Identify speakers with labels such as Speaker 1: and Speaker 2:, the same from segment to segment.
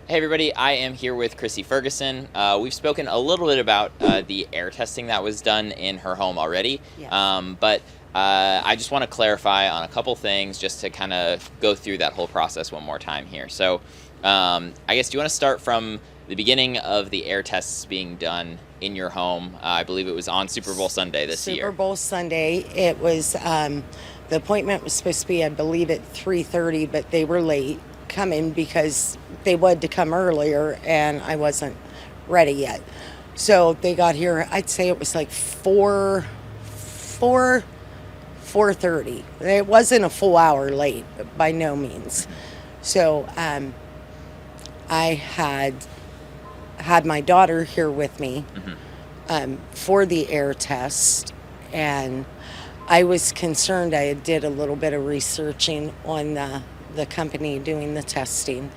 Speaker 1: Hey everybody, I am here with Chrissy Ferguson. We've spoken a little bit about the air testing that was done in her home already,
Speaker 2: Yes.
Speaker 1: but I just want to clarify on a couple things just to kind of go through that whole process one more time here. So I guess, do you want to start from the beginning of the air tests being done in your home? I believe it was on Super Bowl Sunday this year.
Speaker 2: Super Bowl Sunday. It was the appointment was supposed to be, I believe, at 3:30, but they were late coming because they wanted to come earlier, and I wasn't ready yet. So they got here. I'd say it was like 4:30. It wasn't a full hour late, by no means. So I had my daughter here with me for the air test, and I was concerned. I did a little bit of researching on the company doing the testing.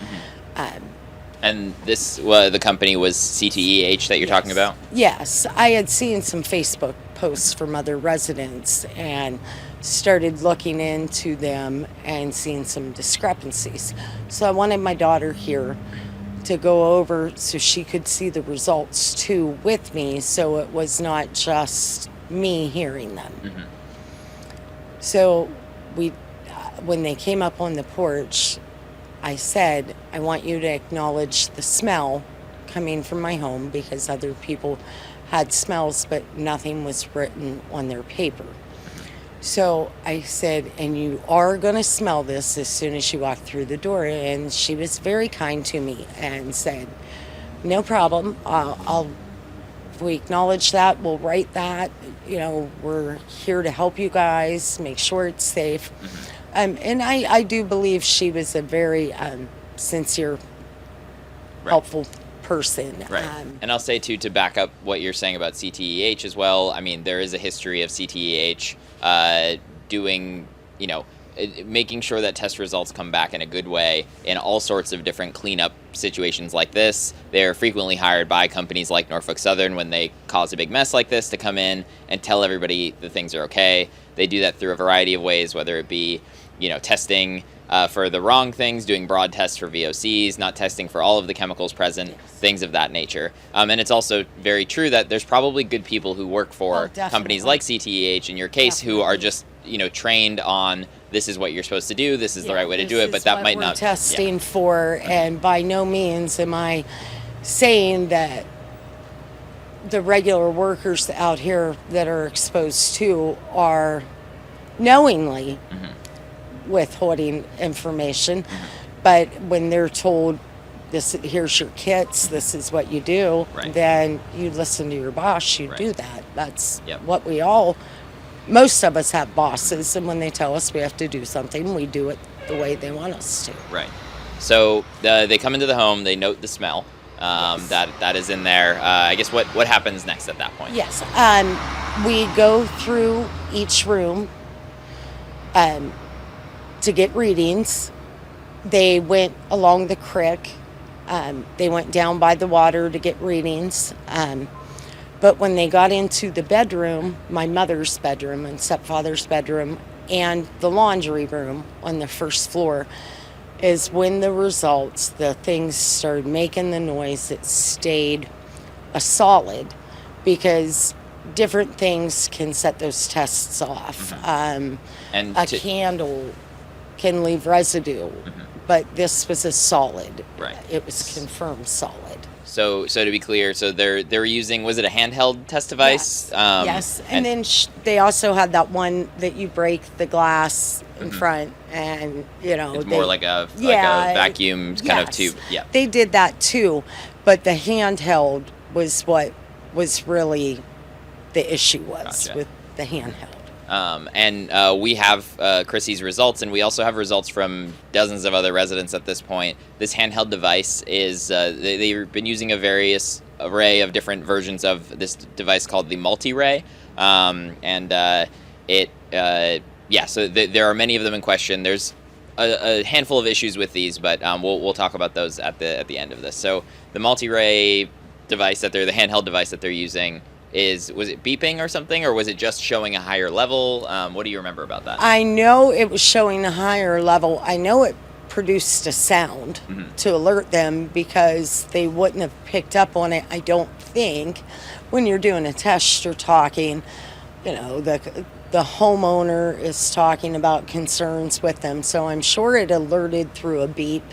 Speaker 1: And the company was CTEH that you're talking about?
Speaker 2: Yes, I had seen some Facebook posts from other residents and started looking into them and seeing some discrepancies. So I wanted my daughter here to go over so she could see the results too with me, so it was not just me hearing them. So when they came up on the porch, I said, I want you to acknowledge the smell coming from my home, because other people had smells, but nothing was written on their paper. So I said, and you are going to smell this as soon as you walk through the door. And she was very kind to me and said, no problem. If we acknowledge that, we'll write that. You know, we're here to help you guys, make sure it's safe. And I do believe she was a very sincere, helpful person.
Speaker 1: Right. And I'll say, too, to back up what you're saying about CTEH as well, I mean, there is a history of CTEH doing, making sure that test results come back in a good way in all sorts of different cleanup situations like this. They're frequently hired by companies like Norfolk Southern when they cause a big mess like this to come in and tell everybody that things are okay. They do that through a variety of ways, whether it be testing for the wrong things, doing broad tests for VOCs, not testing for all of the chemicals present, things of that nature. And it's also very true that there's probably good people who work for companies like CTEH, in your case, who are just, trained on, this is what you're supposed to do, this is the right way to do it, but that might not...
Speaker 2: testing for, and by no means am I saying that the regular workers out here that are exposed to are knowingly withholding information, but when they're told, here's your kits, this is what you do, then you listen to your boss, you do that. That's what most of us have bosses, and when they tell us we have to do something, we do it the way they want us to.
Speaker 1: Right. So they come into the home, they note the smell that is in there. I guess what happens next at that point?
Speaker 2: Yes. We go through each room to get readings. They went along the creek. They went down by the water to get readings. But when they got into the bedroom, my mother's bedroom and stepfather's bedroom, and the laundry room on the first floor, is when the things started making the noise. It stayed a solid, because different things can set those tests off.
Speaker 1: And
Speaker 2: a candle can leave residue, but this was a solid.
Speaker 1: Right.
Speaker 2: It was confirmed solid.
Speaker 1: So to be clear, so they're using, was it a handheld test device?
Speaker 2: Yes. And then they also had that one that you break the glass in front, and
Speaker 1: it's more like a vacuum kind of tube. Yeah.
Speaker 2: They did that too, but the handheld was what was really the issue with the handheld.
Speaker 1: And we have Chrissy's results, and we also have results from dozens of other residents at this point. This handheld device is, they've been using a various array of different versions of this device called the multi-ray. So there are many of them in question. There's a handful of issues with these, but we'll talk about those at the end of this. So the multi-ray device the handheld device that they're using, was it beeping or something, or was it just showing a higher level? What do you remember about that?
Speaker 2: I know it was showing a higher level. I know it produced a sound to alert them, because they wouldn't have picked up on it, I don't think. When you're doing a test, you're talking, the homeowner is talking about concerns with them. So I'm sure it alerted through a beep.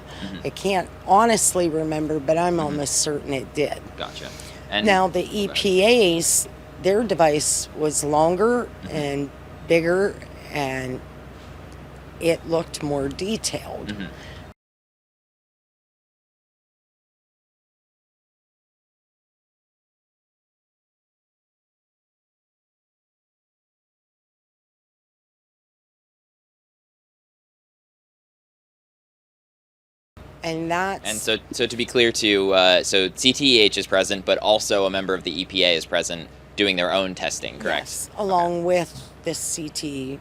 Speaker 2: I can't honestly remember, but I'm almost certain it did.
Speaker 1: Gotcha. And
Speaker 2: now the EPA's, their device was longer and bigger, and it looked more detailed. And
Speaker 1: so to be clear too, so CTEH is present, but also a member of the EPA is present doing their own testing, correct?
Speaker 2: Yes, along with the CTEH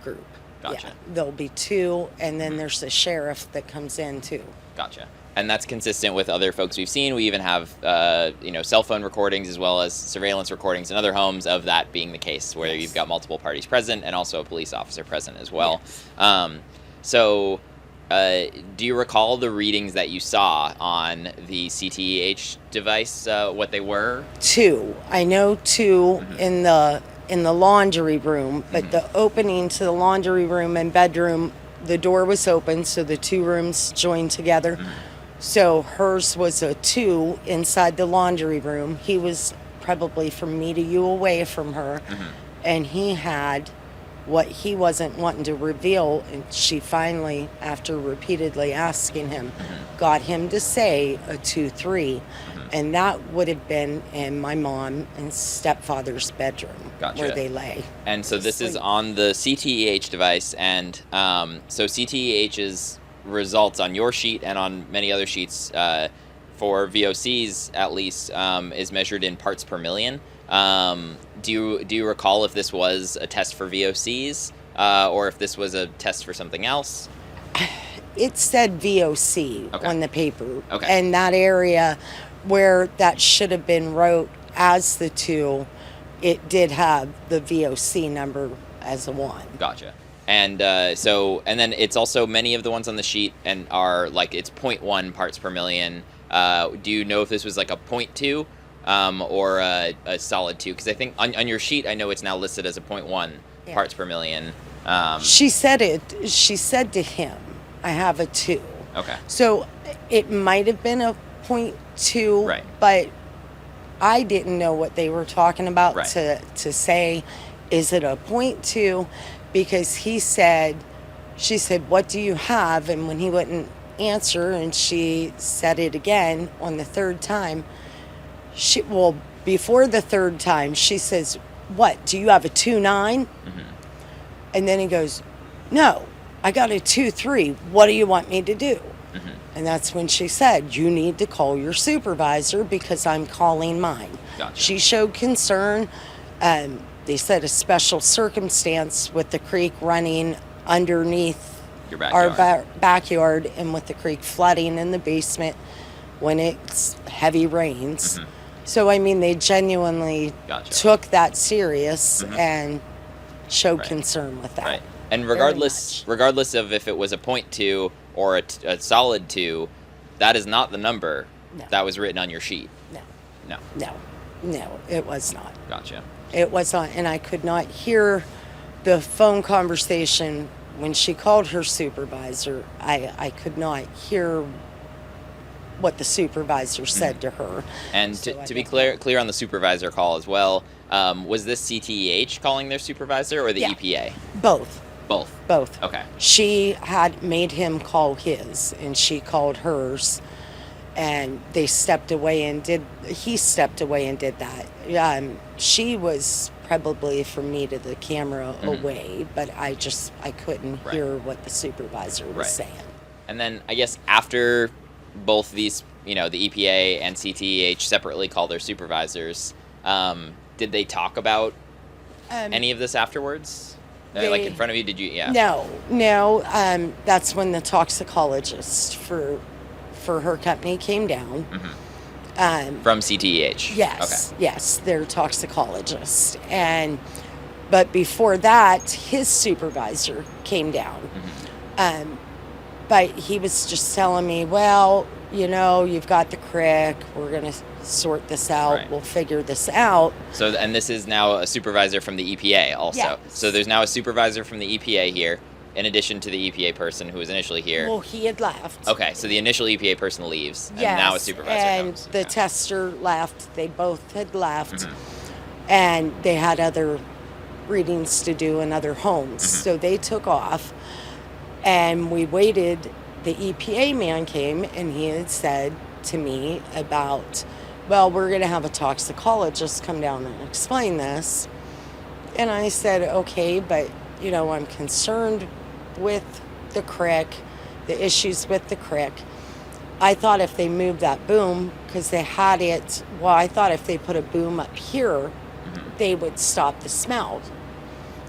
Speaker 2: group.
Speaker 1: Gotcha.
Speaker 2: Yeah, there'll be two, and then there's the sheriff that comes in too.
Speaker 1: Gotcha. And that's consistent with other folks we've seen. We even have, cell phone recordings as well as surveillance recordings in other homes of that being the case, where you've got multiple parties present and also a police officer present as well. Yes. Do you recall the readings that you saw on the CTEH device, what they were?
Speaker 2: Two. I know two in the laundry room, but the opening to the laundry room and bedroom, the door was open, so the two rooms joined together. So hers was a 2 inside the laundry room. He was probably from me to you away from her, and he had what he wasn't wanting to reveal, and she finally, after repeatedly asking him, got him to say a 2-3, and that would have been in my mom and stepfather's bedroom.
Speaker 1: Gotcha.
Speaker 2: Where they lay.
Speaker 1: And so this is on the CTEH device, and so CTEH's results on your sheet and on many other sheets for VOCs at least is measured in parts per million. Do you recall if this was a test for VOCs or if this was a test for something else?
Speaker 2: It said VOC on the paper.
Speaker 1: Okay.
Speaker 2: And that area where that should have been wrote as the 2, it did have the VOC number as a 1.
Speaker 1: Gotcha. And and then it's also many of the ones on the sheet and are like it's 0.1 parts per million. Do you know if this was like a 0.2 or a solid 2? Because I think on your sheet, I know it's now listed as a 0.1 parts per million.
Speaker 2: She said to him, I have a 2.
Speaker 1: Okay.
Speaker 2: So it might have been a 0.2,
Speaker 1: right,
Speaker 2: but I didn't know what they were talking about
Speaker 1: right,
Speaker 2: to say, is it a 0.2? Because she said, what do you have? And when he wouldn't answer, and she said it again on the third time, before the third time, she says, what, do you have a 2.9? And then he goes, no, I got a 2.3. What do you want me to do? And that's when she said, you need to call your supervisor because I'm calling mine.
Speaker 1: Gotcha.
Speaker 2: She showed concern. They said a special circumstance with the creek running underneath
Speaker 1: your backyard.
Speaker 2: Our backyard, and with the creek flooding in the basement when it's heavy rains. So, I mean, they genuinely took that serious and showed concern with that.
Speaker 1: Right. And regardless of if it was a 0.2 or a solid 2, that is not the number that was written on your sheet.
Speaker 2: No, it was not.
Speaker 1: Gotcha.
Speaker 2: It was not, and I could not hear the phone conversation when she called her supervisor. I could not hear what the supervisor said to her.
Speaker 1: And to be clear on the supervisor call as well, was this CTEH calling their supervisor or the EPA?
Speaker 2: Both.
Speaker 1: Both. Okay.
Speaker 2: She had made him call his, and she called hers, and he stepped away and did that. She was probably from me to the camera away, but I couldn't hear what the supervisor was saying.
Speaker 1: And then I guess after both these, the EPA and CTEH separately called their supervisors, did they talk about any of this afterwards? Like in front of you, did you? Yeah.
Speaker 2: No. That's when the toxicologist for her company came down.
Speaker 1: From CTEH.
Speaker 2: Yes. Okay. Yes, they're toxicologist. But before that, his supervisor came down. But he was just telling me, well, you've got the creek. We're going to sort this out.
Speaker 1: Right.
Speaker 2: We'll figure this out.
Speaker 1: So, and this is now a supervisor from the EPA also.
Speaker 2: Yes.
Speaker 1: So there's now a supervisor from the EPA here, in addition to the EPA person who was initially here.
Speaker 2: Well, he had left.
Speaker 1: Okay, so the initial EPA person leaves, and
Speaker 2: Yes,
Speaker 1: now a supervisor
Speaker 2: and
Speaker 1: comes.
Speaker 2: the
Speaker 1: Okay.
Speaker 2: tester left. They both had left.
Speaker 1: Mm-hmm.
Speaker 2: And they had other readings to do in other homes.
Speaker 1: Mm-hmm.
Speaker 2: So they took off, and we waited. The EPA man came, and he had said to me about, well, we're going to have a toxicologist come down and explain this. And I said, okay, but, I'm concerned with the creek, the issues with the creek. I thought if they moved that boom, because they had it, I thought if they put a boom up here, they would stop the smell.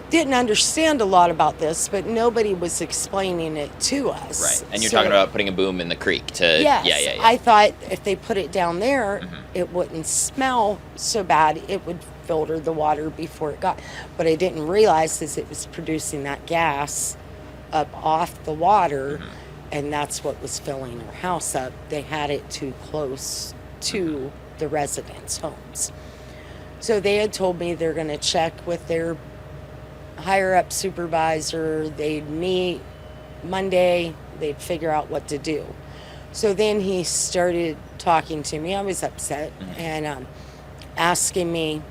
Speaker 2: Didn't understand a lot about this, but nobody was explaining it to us.
Speaker 1: Right, and you're talking about putting a boom in the creek to...
Speaker 2: Yes,
Speaker 1: Yeah.
Speaker 2: I thought if they put it down there,
Speaker 1: Mm-hmm.
Speaker 2: it wouldn't smell so bad. It would filter the water before it got... What I didn't realize is it was producing that gas up off the water,
Speaker 1: Mm-hmm.
Speaker 2: and that's what was filling our house up. They had it too close to the residents' homes. So they had told me they're going to check with their higher up supervisor. They'd meet Monday. They'd figure out what to do. So then he started talking to me. I was upset and asking me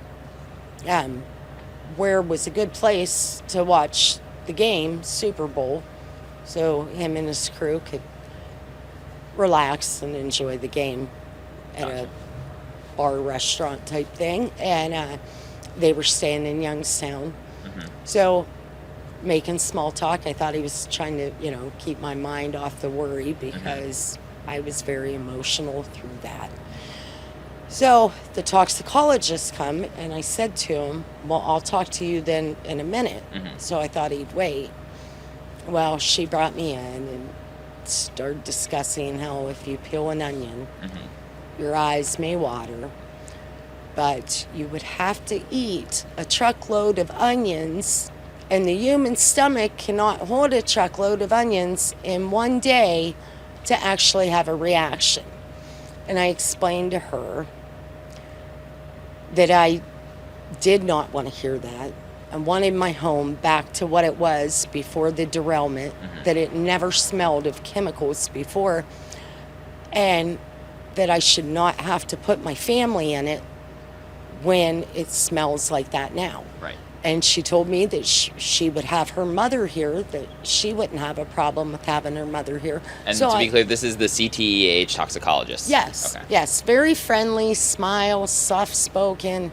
Speaker 2: where was a good place to watch the game, Super Bowl, so him and his crew could relax and enjoy the game at a bar restaurant type thing. And they were staying in Youngstown. So making small talk, I thought he was trying to, keep my mind off the worry, because I was very emotional through that. So the toxicologist come, and I said to him, well, I'll talk to you then in a minute. So I thought he'd wait. Well, she brought me in and started discussing how if you peel an onion, your eyes may water, but you would have to eat a truckload of onions, and the human stomach cannot hold a truckload of onions in one day to actually have a reaction. And I explained to her that I did not want to hear that. I wanted my home back to what it was before the derailment, that it never smelled of chemicals before, and that I should not have to put my family in it when it smells like that now.
Speaker 1: Right.
Speaker 2: And she told me that she would have her mother here, that she wouldn't have a problem with having her mother here.
Speaker 1: And
Speaker 2: so
Speaker 1: to be clear, this is the CTEH toxicologist?
Speaker 2: Yes,
Speaker 1: Okay.
Speaker 2: yes. Very friendly, smile, soft-spoken,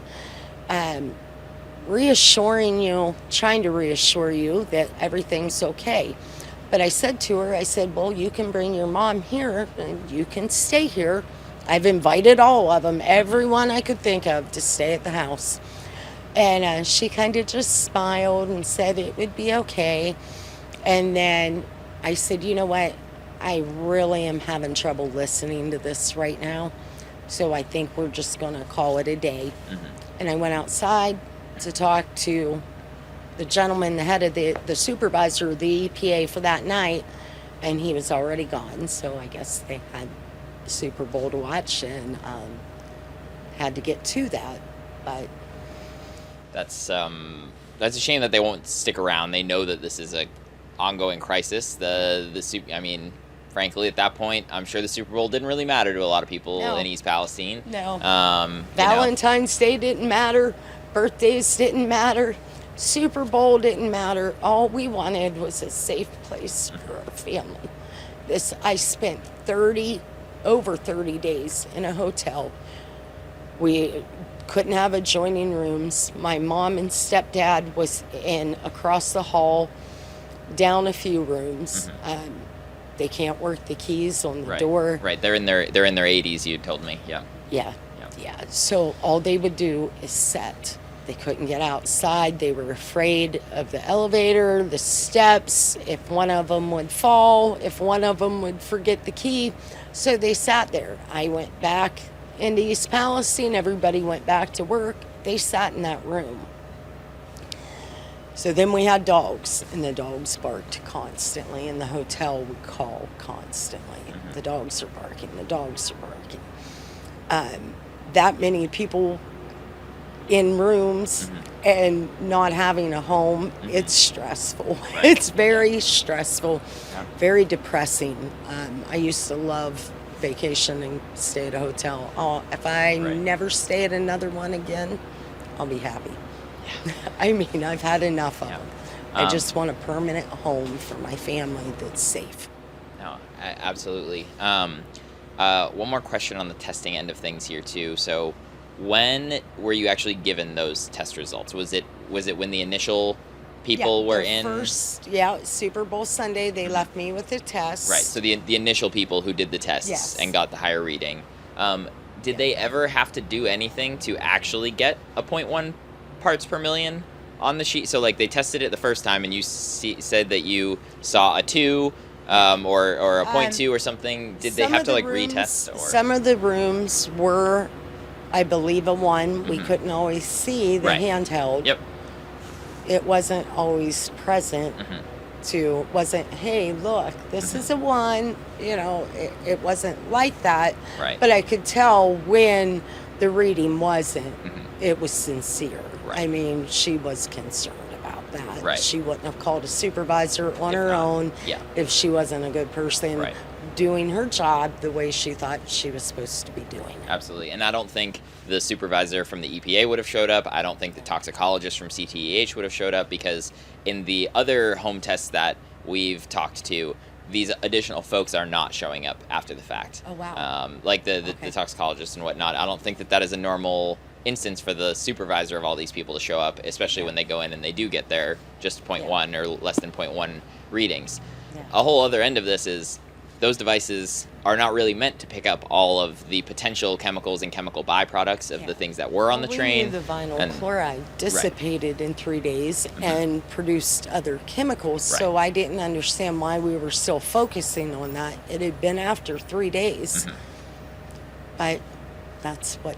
Speaker 2: reassuring you, trying to reassure you that everything's okay. But I said to her, I said, well, you can bring your mom here, and you can stay here. I've invited all of them, everyone I could think of, to stay at the house. And she kind of just smiled and said it would be okay. And then I said, you know what? I really am having trouble listening to this right now. So I think we're just going to call it a day. And I went outside to talk to the gentleman, the head of the supervisor of the EPA for that night. And he was already gone. So I guess they had Super Bowl to watch and had to get to that. But
Speaker 1: That's a shame that they won't stick around. They know that this is a ongoing crisis. I mean, frankly, at that point, I'm sure the Super Bowl didn't really matter to a lot of people
Speaker 2: No.
Speaker 1: in East Palestine.
Speaker 2: No.
Speaker 1: Valentine's
Speaker 2: Day didn't matter. Birthdays didn't matter. Super Bowl didn't matter. All we wanted was a safe place for our family. I spent over 30 days in a hotel. We couldn't have adjoining rooms. My mom and stepdad was in across the hall, down a few rooms. They can't work the keys on the door.
Speaker 1: Right. They're in their 80s. You told me. Yeah.
Speaker 2: Yeah. So all they would do is sit. They couldn't get outside. They were afraid of the elevator, the steps, if one of them would fall, if one of them would forget the key. So they sat there. I went back into East Palestine. Everybody went back to work. They sat in that room. So then we had dogs, and the dogs barked constantly, and the hotel would call constantly. The dogs are barking, the dogs are barking. That many people in rooms and not having a home, it's stressful.
Speaker 1: Right.
Speaker 2: It's very stressful, very depressing. I used to love vacationing, stay at a hotel. Oh, if I never stay at another one again, I'll be happy. I mean, I've had enough of them. I just want a permanent home for my family that's safe.
Speaker 1: No, absolutely. One more question on the testing end of things here too. So, when were you actually given those test results? Was it when the initial people were in?
Speaker 2: First, Super Bowl Sunday, they left me with a test.
Speaker 1: Right. So the initial people who did the tests and got the higher reading, did they ever have to do anything to actually get a 0.1 parts per million on the sheet? So like they tested it the first time, and you said that you saw a 2. Or a 0.2 or something. Did they have to retest? Or?
Speaker 2: Some of the rooms were, I believe, a 1. We couldn't always see the handheld.
Speaker 1: Yep.
Speaker 2: It wasn't always present. Wasn't, hey, look, this is a 1. It wasn't like that.
Speaker 1: Right.
Speaker 2: But I could tell when the reading wasn't. It was sincere.
Speaker 1: Right.
Speaker 2: I mean, she was concerned about that.
Speaker 1: Right.
Speaker 2: She wouldn't have called a supervisor on her own if she wasn't a good person doing her job the way she thought she was supposed to be doing it.
Speaker 1: Absolutely. And I don't think the supervisor from the EPA would have showed up. I don't think the toxicologist from CTEH would have showed up, because in the other home tests that we've talked to, these additional folks are not showing up after the fact.
Speaker 2: Oh, wow.
Speaker 1: Like the toxicologist and whatnot. I don't think that is a normal instance for the supervisor of all these people to show up, especially when they go in and they do get their just 0.1 or less than 0.1 readings. A whole other end of this is those devices are not really meant to pick up all of the potential chemicals and chemical byproducts of the things that were on the train.
Speaker 2: The vinyl chloride dissipated in 3 days and produced other chemicals, so I didn't understand why we were still focusing on that. It had been after 3 days, but that's what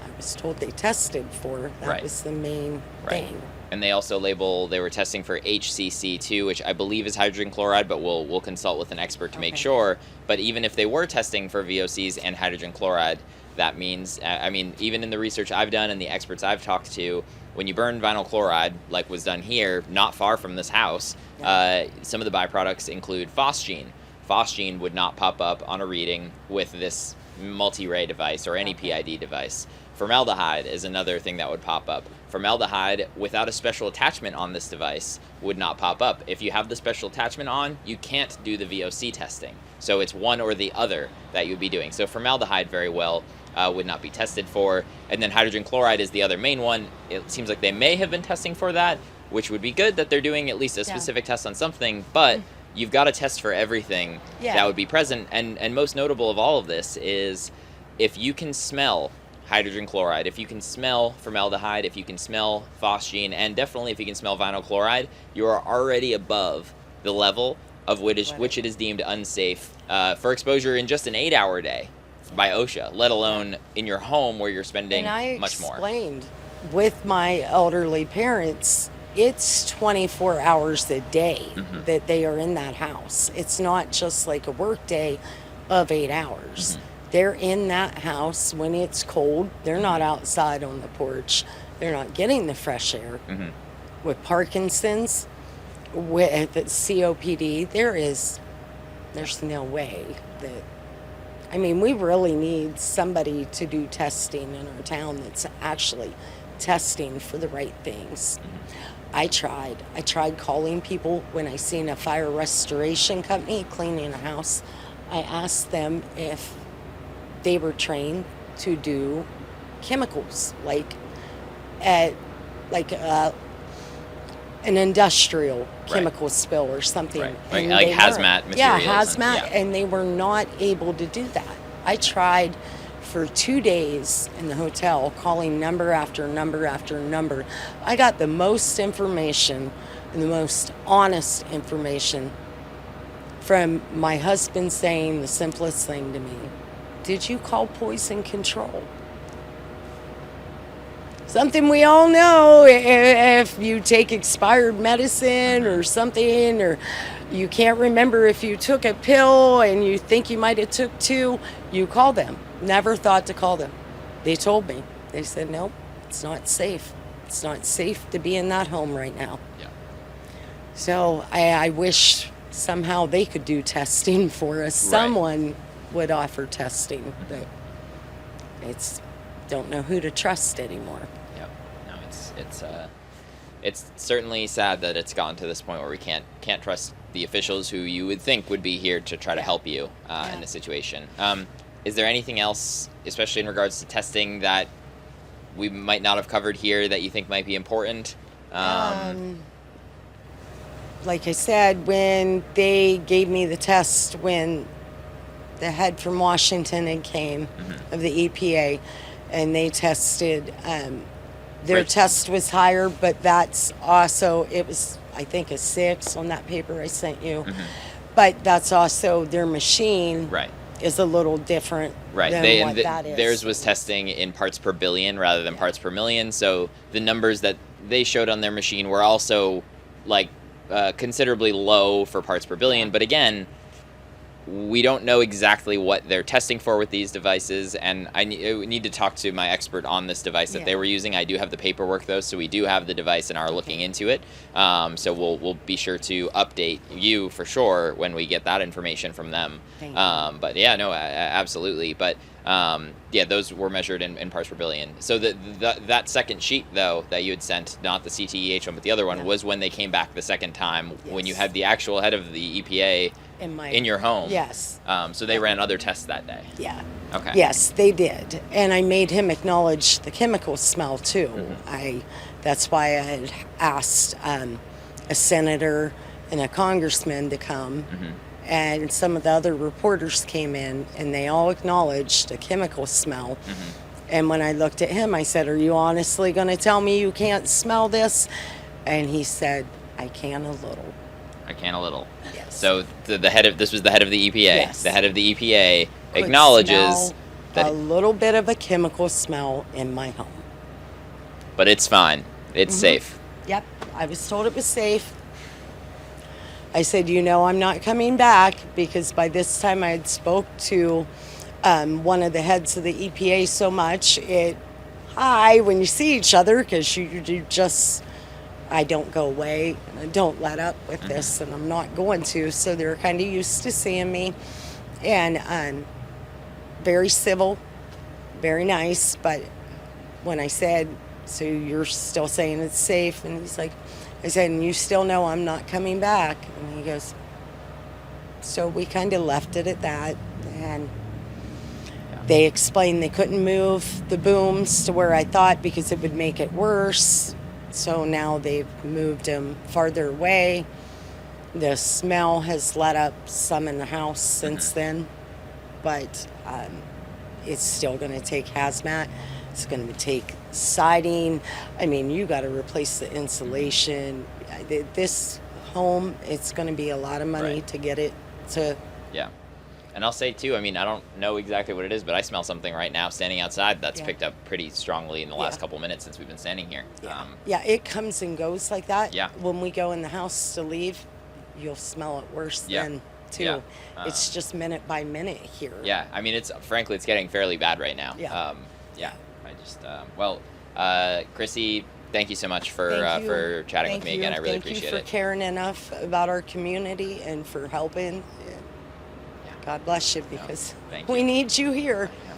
Speaker 2: I was told they tested for. That was the main thing.
Speaker 1: And they also they were testing for HCC2, which I believe is hydrogen chloride, but we'll consult with an expert to make sure. But even if they were testing for VOCs and hydrogen chloride, that means, I mean, even in the research I've done and the experts I've talked to, when you burn vinyl chloride, like was done here, not far from this house, some of the byproducts include phosgene. Phosgene would not pop up on a reading with this multi-ray device or any PID device. Formaldehyde is another thing that would pop up. Formaldehyde without a special attachment on this device would not pop up. If you have the special attachment on, you can't do the VOC testing. So it's one or the other that you'd be doing. So formaldehyde very well would not be tested for. And then hydrogen chloride is the other main one. It seems like they may have been testing for that, which would be good that they're doing at least a specific test on something, but you've got to test for everything that would be present. And most notable of all of this is if you can smell hydrogen chloride, if you can smell formaldehyde, if you can smell phosgene, and definitely if you can smell vinyl chloride, you are already above the level of which it is deemed unsafe for exposure in just an 8-hour day by OSHA, let alone in your home where you're spending much more.
Speaker 2: And I explained with my elderly parents, it's 24 hours a day that they are in that house. It's not just like a work day of 8 hours. They're in that house when it's cold. They're not outside on the porch. They're not getting the fresh air. With Parkinson's, with COPD, there's no way that, I mean, we really need somebody to do testing in our town that's actually testing for the right things. I tried calling people when I seen a fire restoration company cleaning a house. I asked them if they were trained to do chemicals, like an industrial chemical spill or something.
Speaker 1: Like hazmat materials.
Speaker 2: Yeah, hazmat, and they were not able to do that. I tried for 2 days in the hotel, calling number after number after number. I got the most information and the most honest information from my husband saying the simplest thing to me. Did you call poison control? something we all know. If you take expired medicine or something, or you can't remember if you took a pill and you think you might have took two, you call them. Never thought to call them. They told me. They said, nope, it's not safe. It's not safe to be in that home right now.
Speaker 1: Yeah.
Speaker 2: So I wish somehow they could do testing for us.
Speaker 1: Right.
Speaker 2: Someone would offer testing, but don't know who to trust anymore.
Speaker 1: Yep. No, it's certainly sad that it's gotten to this point where we can't trust the officials who you would think would be here to try to help you in this situation. Is there anything else, especially in regards to testing, that we might not have covered here that you think might be important?
Speaker 2: Like I said, when they gave me the test, when the head from Washington had came of the EPA, and they tested, their
Speaker 1: Right.
Speaker 2: test was higher, but that's also, it was, I think, a 6 on that paper I sent you. But that's also their machine
Speaker 1: Right.
Speaker 2: is a little different
Speaker 1: Right.
Speaker 2: than what that is.
Speaker 1: Theirs was testing in parts per billion rather than parts per million. So the numbers that they showed on their machine were also like considerably low for parts per billion. But again, we don't know exactly what they're testing for with these devices, and I need to talk to my expert on this device that they were using. I do have the paperwork though, so we do have the device and are looking into it. So we'll be sure to update you for sure when we get that information from them.
Speaker 2: Thank you.
Speaker 1: But yeah, no, absolutely. But yeah, those were measured in parts per billion. So that second sheet though that you had sent, not the CTEH one, but the other one, was when they came back the second time when you had the actual head of the EPA in your home.
Speaker 2: Yes.
Speaker 1: So they ran other tests that day.
Speaker 2: Yeah.
Speaker 1: Okay.
Speaker 2: Yes, they did, and I made him acknowledge the chemical smell too. That's why I had asked a senator and a congressman to come, and some of the other reporters came in, and they all acknowledged the chemical smell. And when I looked at him, I said, "Are you honestly going to tell me you can't smell this?" And he said, "I can a little."
Speaker 1: I can a little.
Speaker 2: Yes.
Speaker 1: So this was the head of the EPA.
Speaker 2: Yes.
Speaker 1: The head of the EPA
Speaker 2: Could
Speaker 1: acknowledges
Speaker 2: smell
Speaker 1: that,
Speaker 2: a little bit of a chemical smell in my home.
Speaker 1: but it's fine. It's safe.
Speaker 2: Yep, I was told it was safe. I said, I'm not coming back, because by this time I had spoke to one of the heads of the EPA so much. Hi, when you see each other, because you just, I don't go away, and I don't let up with this, and I'm not going to. So they're kind of used to seeing me, and very civil, very nice. But when I said, "So you're still saying it's safe?" and he's like, I said, "And you still know I'm not coming back?" And he goes, so we kind of left it at that. And they explained they couldn't move the booms to where I thought, because it would make it worse. So now they've moved them farther away. The smell has let up some in the house since then, but it's still going to take hazmat. It's going to take siding. I mean, you got to replace the insulation. This home, it's going to be a lot of money
Speaker 1: Right.
Speaker 2: to get it to.
Speaker 1: Yeah. And I'll say too, I mean, I don't know exactly what it is, but I smell something right now standing outside that's picked up pretty strongly in the last couple minutes since we've been standing here.
Speaker 2: Yeah, it comes and goes like that.
Speaker 1: Yeah.
Speaker 2: When we go in the house to leave, you'll smell it worse then too.
Speaker 1: Yeah.
Speaker 2: It's just minute by minute here.
Speaker 1: Yeah, I mean, it's getting fairly bad right now.
Speaker 2: Yeah.
Speaker 1: Yeah. I just Chrissy, thank you so much for
Speaker 2: Thank you.
Speaker 1: chatting
Speaker 2: Thank
Speaker 1: with me
Speaker 2: you.
Speaker 1: again. I really
Speaker 2: Thank
Speaker 1: appreciate
Speaker 2: you
Speaker 1: it.
Speaker 2: for caring enough about our community and for helping. God bless you, because
Speaker 1: thank
Speaker 2: we
Speaker 1: you.
Speaker 2: need you here.
Speaker 1: Yeah.